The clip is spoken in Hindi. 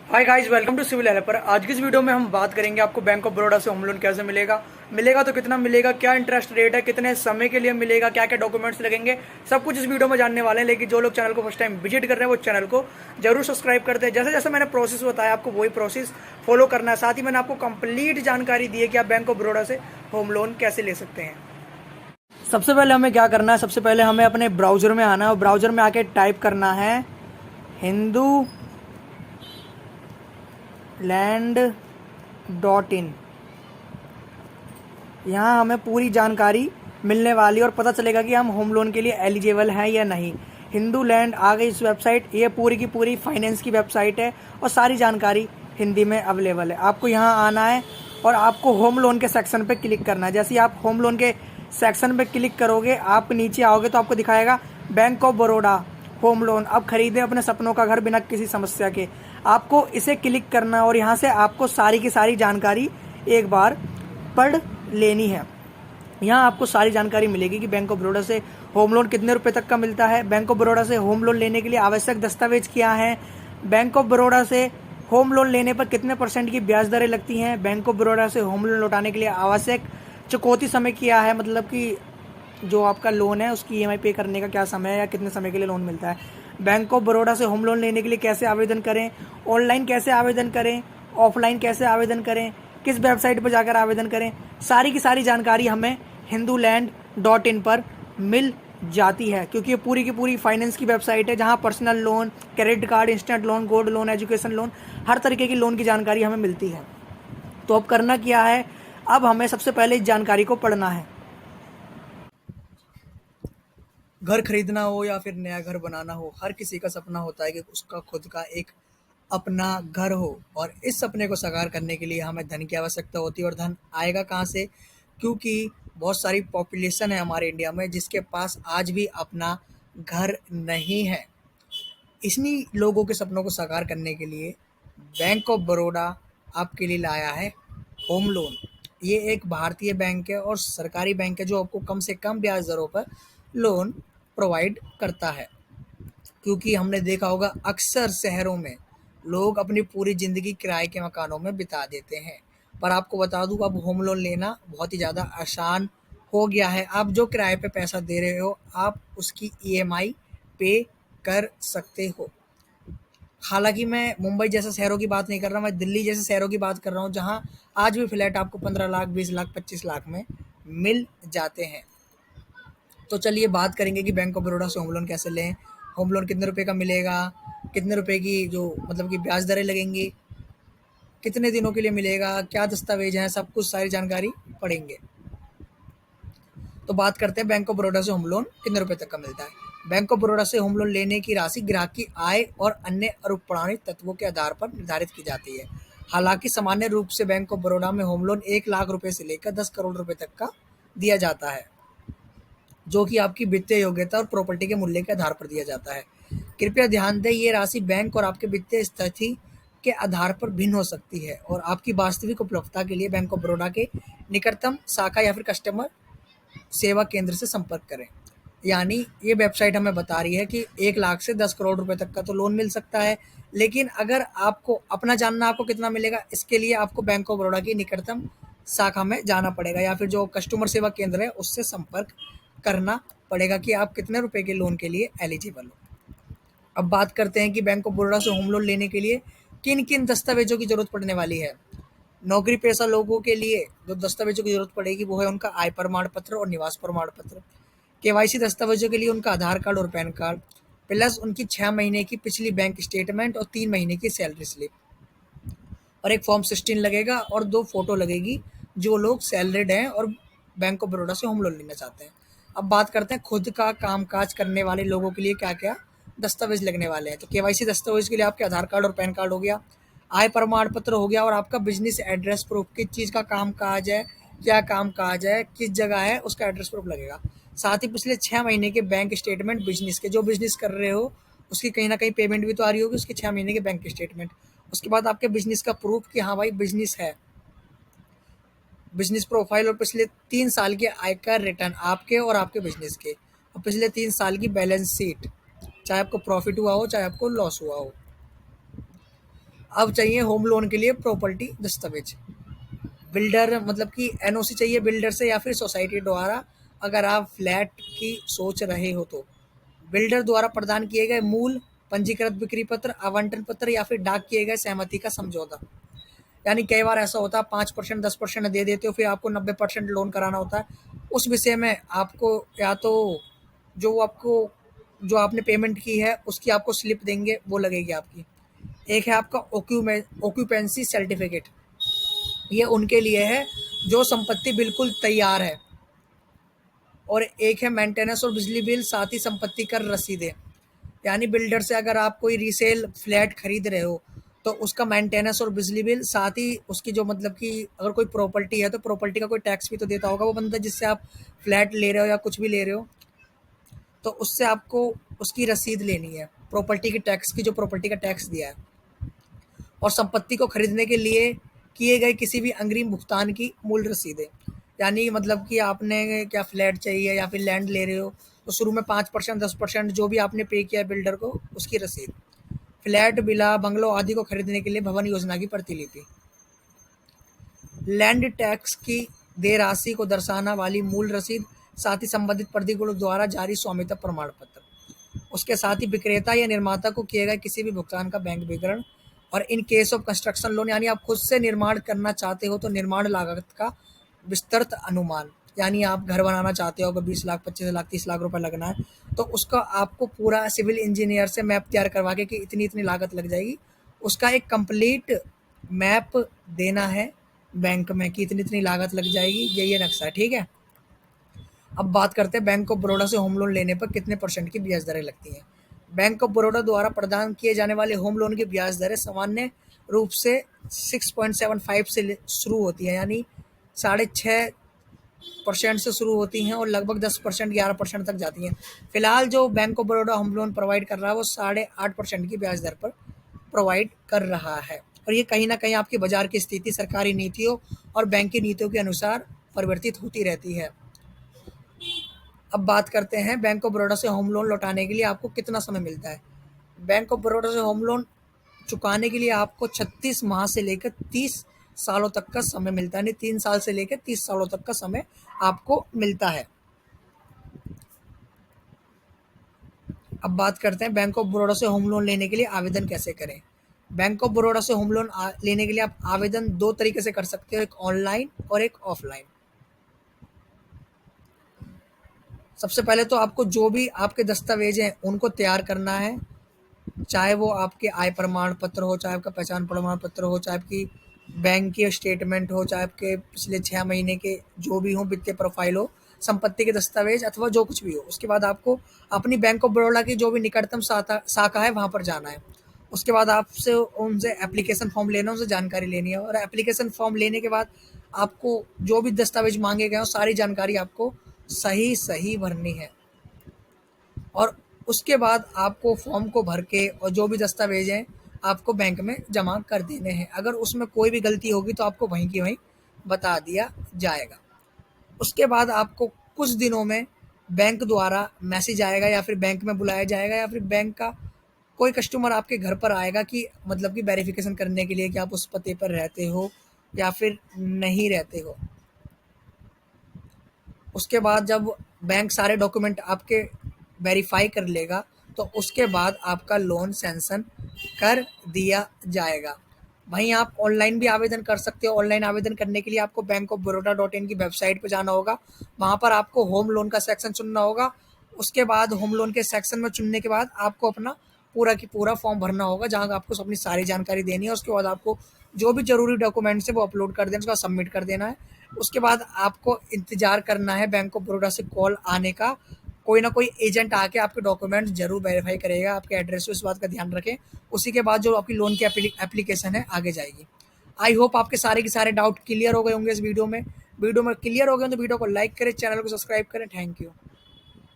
Hi guys, welcome to civil helper. आज की इस वीडियो में हम बात करेंगे आपको बैंक ऑफ बड़ौदा से होम लोन कैसे मिलेगा तो कितना मिलेगा, क्या इंटरेस्ट रेट है, कितने समय के लिए मिलेगा, क्या क्या डॉक्यूमेंट्स लगेंगे, सब कुछ इस वीडियो में जानने वाले हैं। लेकिन जो लोग चैनल को फर्स्ट टाइम विजिट कर रहे हैं वो चैनल को जरूर सब्सक्राइब करते हैं। जैसे जैसे मैंने प्रोसेस बताया आपको वही प्रोसेस फॉलो करना है। साथ ही मैंने आपको कंप्लीट जानकारी दी है कि आप बैंक ऑफ बड़ौदा से होम लोन कैसे ले सकते हैं। सबसे पहले हमें क्या करना है, सबसे पहले हमें अपने ब्राउजर में आना है और ब्राउजर में आके टाइप करना है hinduland.in। यहाँ हमें पूरी जानकारी मिलने वाली और पता चलेगा कि हम होम लोन के लिए एलिजिबल हैं या नहीं। हिंदू लैंड आ गई इस वेबसाइट। ये पूरी की पूरी फाइनेंस की वेबसाइट है और सारी जानकारी हिंदी में अवेलेबल है। आपको यहाँ आना है और आपको होम लोन के सेक्शन पे क्लिक करना है। जैसे ही आप होम लोन के सेक्शन पे क्लिक करोगे, आप नीचे आओगे तो आपको दिखाएगा bank of Baroda home loan. अब खरीदें अपने सपनों का घर बिना किसी समस्या के। आपको इसे क्लिक करना और यहाँ से आपको सारी की सारी जानकारी एक बार पढ़ लेनी है। यहाँ आपको सारी जानकारी मिलेगी कि बैंक ऑफ बड़ौदा से होम लोन कितने रुपए तक का मिलता है, बैंक ऑफ बड़ौदा से होम लोन लेने के लिए आवश्यक दस्तावेज क्या हैं, बैंक ऑफ बड़ौदा से होम लोन लेने पर कितने % की ब्याज दरें लगती हैं, बैंक ऑफ बड़ौदा से होम लोन लौटाने के लिए आवश्यक चुकौती समय क्या है, मतलब कि जो आपका लोन है उसकी EMI पे करने का क्या समय है या कितने समय के लिए लोन मिलता है, बैंक ऑफ बड़ौदा से होम लोन लेने के लिए कैसे आवेदन करें, ऑनलाइन कैसे आवेदन करें, ऑफलाइन कैसे आवेदन करें, किस वेबसाइट पर जाकर आवेदन करें, सारी की सारी जानकारी हमें hinduland.in पर मिल जाती है। क्योंकि ये पूरी की पूरी फाइनेंस की वेबसाइट है जहां personal loan, credit card, instant loan, gold loan, education loan, हर तरीके की लोन की जानकारी हमें मिलती है। तो अब करना क्या है, अब हमें सबसे पहले इस जानकारी को पढ़ना है। घर खरीदना हो या फिर नया घर बनाना हो, हर किसी का सपना होता है कि उसका खुद का एक अपना घर हो। और इस सपने को साकार करने के लिए हमें धन की आवश्यकता होती है। और धन आएगा कहाँ से? क्योंकि बहुत सारी पॉपुलेशन है हमारे इंडिया में जिसके पास आज भी अपना घर नहीं है। इन्हीं लोगों के सपनों को साकार करने के लिए बैंक ऑफ बड़ौदा आपके लिए लाया है होम लोन। ये एक भारतीय बैंक है और सरकारी बैंक है जो आपको कम से कम ब्याज दरों पर लोन प्रोवाइड करता है। क्योंकि हमने देखा होगा अक्सर शहरों में लोग अपनी पूरी ज़िंदगी किराए के मकानों में बिता देते हैं। पर आपको बता दूँ, अब होम लोन लेना बहुत ही ज़्यादा आसान हो गया है। आप जो किराए पे पैसा दे रहे हो आप उसकी EMI पे कर सकते हो। हालांकि मैं मुंबई जैसे शहरों की बात नहीं कर रहा, मैं दिल्ली जैसे शहरों की बात कर रहा हूँ जहाँ आज भी फ्लैट आपको 15 लाख, 20 लाख, 25 लाख में मिल जाते हैं। तो चलिए बात करेंगे कि बैंक ऑफ बड़ौदा से होम लोन कैसे लें, होम लोन कितने रुपए का मिलेगा, कितने रुपए की जो मतलब कि ब्याज दरें लगेंगी, कितने दिनों के लिए मिलेगा, क्या दस्तावेज हैं, सब कुछ सारी जानकारी पढ़ेंगे। तो बात करते हैं बैंक ऑफ बड़ौदा से होम लोन कितने रुपए तक का मिलता है। बैंक ऑफ बड़ौदा से होम लोन लेने की राशि ग्राहक की आय और अन्य अनुप्राणित तत्वों के आधार पर निर्धारित की जाती है। हालांकि सामान्य रूप से बैंक ऑफ बड़ौदा में होम लोन 1 लाख रुपए से लेकर 10 करोड़ रुपए तक का दिया जाता है, जो कि आपकी वित्तीय योग्यता और प्रॉपर्टी के मूल्य के आधार पर दिया जाता है। कृपया ध्यान दें, ये राशि बैंक और आपके वित्तीय स्थिति के आधार पर भिन्न हो सकती है और आपकी वास्तविक उपलब्धता के लिए बैंक ऑफ बड़ौदा के निकटतम शाखा या फिर कस्टमर सेवा केंद्र से संपर्क करें। यानी ये वेबसाइट हमें बता रही है कि 1 लाख से 10 करोड़ रुपए तक का तो लोन मिल सकता है, लेकिन अगर आपको अपना जानना आपको कितना मिलेगा, इसके लिए आपको बैंक ऑफ बड़ौदा की निकटतम शाखा में जाना पड़ेगा या फिर जो कस्टमर सेवा केंद्र है उससे संपर्क करना पड़ेगा कि आप कितने रुपए के लोन के लिए एलिजिबल हो। अब बात करते हैं कि बैंक ऑफ बड़ौदा से होम लोन लेने के लिए किन किन दस्तावेजों की जरूरत पड़ने वाली है। नौकरी पेशा लोगों के लिए जो दस्तावेजों की जरूरत पड़ेगी वो है उनका आय प्रमाण पत्र और निवास प्रमाण पत्र। KYC दस्तावेजों के लिए उनका आधार कार्ड और पैन कार्ड प्लस उनकी 6 महीने की पिछली बैंक स्टेटमेंट और 3 महीने की सैलरी स्लिप और एक फॉर्म 16 लगेगा और 2 फोटो लगेगी जो लोग सैलरीड हैं और बैंक ऑफ बड़ौदा से होम लोन लेना चाहते हैं। अब बात करते हैं खुद का कामकाज करने वाले लोगों के लिए क्या क्या दस्तावेज लगने वाले हैं। तो KYC दस्तावेज के लिए आपके आधार कार्ड और पैन कार्ड हो गया, आय प्रमाण पत्र हो गया और आपका बिजनेस एड्रेस प्रूफ, किस चीज़ का काम काज है, क्या काम काज है, किस जगह है, उसका एड्रेस प्रूफ लगेगा। साथ ही पिछले 6 महीने के बैंक स्टेटमेंट, बिजनेस के जो बिजनेस कर रहे हो उसकी कहीं ना कहीं पेमेंट भी तो आ रही होगी, उसके 6 महीने के बैंक स्टेटमेंट। उसके बाद आपके बिजनेस का प्रूफ कि हाँ भाई बिजनेस है, बिजनेस प्रोफाइल और पिछले 3 साल के आयकर रिटर्न आपके और आपके बिजनेस के, और पिछले 3 साल की बैलेंस शीट, चाहे आपको प्रॉफिट हुआ हो चाहे आपको लॉस हुआ हो। अब चाहिए होम लोन के लिए प्रॉपर्टी दस्तावेज। बिल्डर मतलब कि एनओसी चाहिए बिल्डर से या फिर सोसाइटी द्वारा, अगर आप फ्लैट की सोच रहे हो तो। बिल्डर द्वारा प्रदान किए गए मूल, पंजीकृत बिक्री पत्र, आवंटन पत्र या फिर डाक किए गए सहमति का समझौता। यानी कई बार ऐसा होता है 5% 10% दे देते हो, फिर आपको 90% लोन कराना होता है। उस विषय में आपको या तो जो आपको जो आपने पेमेंट की है उसकी आपको स्लिप देंगे, वो लगेगी आपकी। एक है आपका ऑक्यूपेंसी सर्टिफिकेट, ये उनके लिए है जो संपत्ति बिल्कुल तैयार है। और एक है मेंटेनेंस और बिजली बिल, साथ ही संपत्ति कर रसीदें। यानी बिल्डर से अगर आप कोई रीसेल फ्लैट खरीद रहे हो तो उसका मेंटेनेंस और बिजली बिल, साथ ही उसकी जो मतलब कि अगर कोई प्रॉपर्टी है तो प्रॉपर्टी का कोई टैक्स भी तो देता होगा वो बंदा जिससे आप फ्लैट ले रहे हो या कुछ भी ले रहे हो, तो उससे आपको उसकी रसीद लेनी है प्रॉपर्टी की टैक्स की, जो प्रॉपर्टी का टैक्स दिया है। और संपत्ति को खरीदने के लिए किए गए किसी भी अग्रिम भुगतान की मूल रसीदें। यानी मतलब कि आपने क्या फ्लैट चाहिए या फिर लैंड ले रहे हो तो शुरू में 5% 10% जो भी आपने पे किया बिल्डर को उसकी रसीद। फ्लैट, विला, बंगलो आदि को खरीदने के लिए भवन योजना की प्रतिलिपि। लैंड टैक्स की देय राशि को दर्शाना वाली मूल रसीद, साथ ही संबंधित प्राधिकरणों द्वारा जारी स्वामित्व प्रमाण पत्र। उसके साथ ही विक्रेता या निर्माता को किए गए किसी भी भुगतान का बैंक विवरण। और in case of construction loan, यानी आप खुद से निर्माण करना चाहते हो तो निर्माण लागत का विस्तृत अनुमान। यानी आप घर बनाना चाहते हो, अगर 20 लाख 25 लाख 30 लाख रुपए लगना है तो उसका आपको पूरा सिविल इंजीनियर से मैप तैयार करवा के कि इतनी इतनी लागत लग जाएगी, उसका एक कंप्लीट मैप देना है बैंक में कि इतनी इतनी लागत लग जाएगी, ये नक्शा है, ठीक है। अब बात करते हैं बैंक ऑफ बड़ौदा से होम लोन लेने पर कितने परसेंट की ब्याज दरें लगती हैं। बैंक ऑफ बड़ौदा द्वारा प्रदान किए जाने वाले होम लोन की ब्याज दरें सामान्य रूप से 6.75 से शुरू होती है, यानी 6.5% से शुरू होती हैं और लगभग 10% 11% तक जाती हैं। फिलहाल जो bank of Baroda home loan provide कर रहा है वो 8.5% की ब्याज दर पर प्रोवाइड कर रहा है। और ये कहीं ना कहीं आपकी बाजार की स्थिति, सरकारी नीतियों और बैंक की नीतियों के अनुसार परिवर्तित होती रहती है। अब बात करते हैं बैंक ऑफ बड़ौदा से होम लोन लौटाने के लिए आपको कितना समय मिलता है। बैंक ऑफ बड़ौदा से होम लोन चुकाने के लिए आपको 36 माह से लेकर 30 सालों तक का समय मिलता है, यानी 3 साल से लेकर 30 सालों तक का समय आपको मिलता है। अब बात करते हैं बैंक ऑफ बड़ौदा से होम लोन लेने के लिए आवेदन कैसे करें। बैंक ऑफ बड़ौदा से होम लोन लेने के लिए आप आवेदन दो तरीके से कर सकते हो, एक ऑनलाइन और एक ऑफलाइन। सबसे पहले तो आपको जो भी आपके दस्तावेज हैं उनको तैयार करना है, चाहे वो आपके आय प्रमाण पत्र हो, चाहे आपका पहचान प्रमाण पत्र हो, चाहे आपकी बैंक की स्टेटमेंट हो, चाहे आपके पिछले 6 महीने के जो भी हो वित्तीय प्रोफाइल हो, संपत्ति के दस्तावेज अथवा जो कुछ भी हो। उसके बाद आपको अपनी बैंक ऑफ बड़ौदा की जो भी निकटतम शाखा है वहाँ पर जाना है। उसके बाद आपसे उनसे एप्लीकेशन फॉर्म लेना है, उनसे जानकारी लेनी है। और एप्लीकेशन फॉर्म लेने के बाद आपको जो भी दस्तावेज मांगे गए हो सारी जानकारी आपको सही सही भरनी है। और उसके बाद आपको फॉर्म को भर के और जो भी दस्तावेज हैं आपको बैंक में जमा कर देने हैं। अगर उसमें कोई भी गलती होगी तो आपको वहीं की वहीं बता दिया जाएगा। उसके बाद आपको कुछ दिनों में बैंक द्वारा मैसेज आएगा या फिर बैंक में बुलाया जाएगा या फिर बैंक का कोई कस्टमर आपके घर पर आएगा कि मतलब कि वेरिफिकेशन करने के लिए कि आप उस पते पर रहते हो या फिर नहीं रहते हो। उसके बाद जब बैंक सारे डॉक्यूमेंट आपके वेरीफाई कर लेगा तो उसके बाद आपका लोन सैंक्शन कर दिया जाएगा। वहीं आप ऑनलाइन भी आवेदन कर सकते हो। ऑनलाइन आवेदन करने के लिए आपको बैंक ऑफ बड़ौदा .in की वेबसाइट पर जाना होगा। वहाँ पर आपको होम लोन का सेक्शन चुनना होगा। उसके बाद होम लोन के सेक्शन में चुनने के बाद आपको अपना पूरा की पूरा फॉर्म भरना होगा, जहाँ आपको अपनी सारी जानकारी देनी है। उसके बाद आपको जो भी जरूरी डॉक्यूमेंट्स है वो अपलोड कर देना, उसका सबमिट कर देना है। उसके बाद आपको इंतजार करना है बैंक ऑफ बड़ौदा से कॉल आने का। कोई ना कोई एजेंट आके आपके डॉक्यूमेंट्स जरूर वेरीफाई करेगा, आपके एड्रेस को, इस बात का ध्यान रखें। उसी के बाद जो आपकी लोन की एप्लीकेशन है आगे जाएगी। आई होप आपके सारे के सारे डाउट क्लियर हो गए होंगे इस वीडियो में। वीडियो में क्लियर हो गए तो वीडियो को लाइक करें, चैनल को सब्सक्राइब करें। Thank you.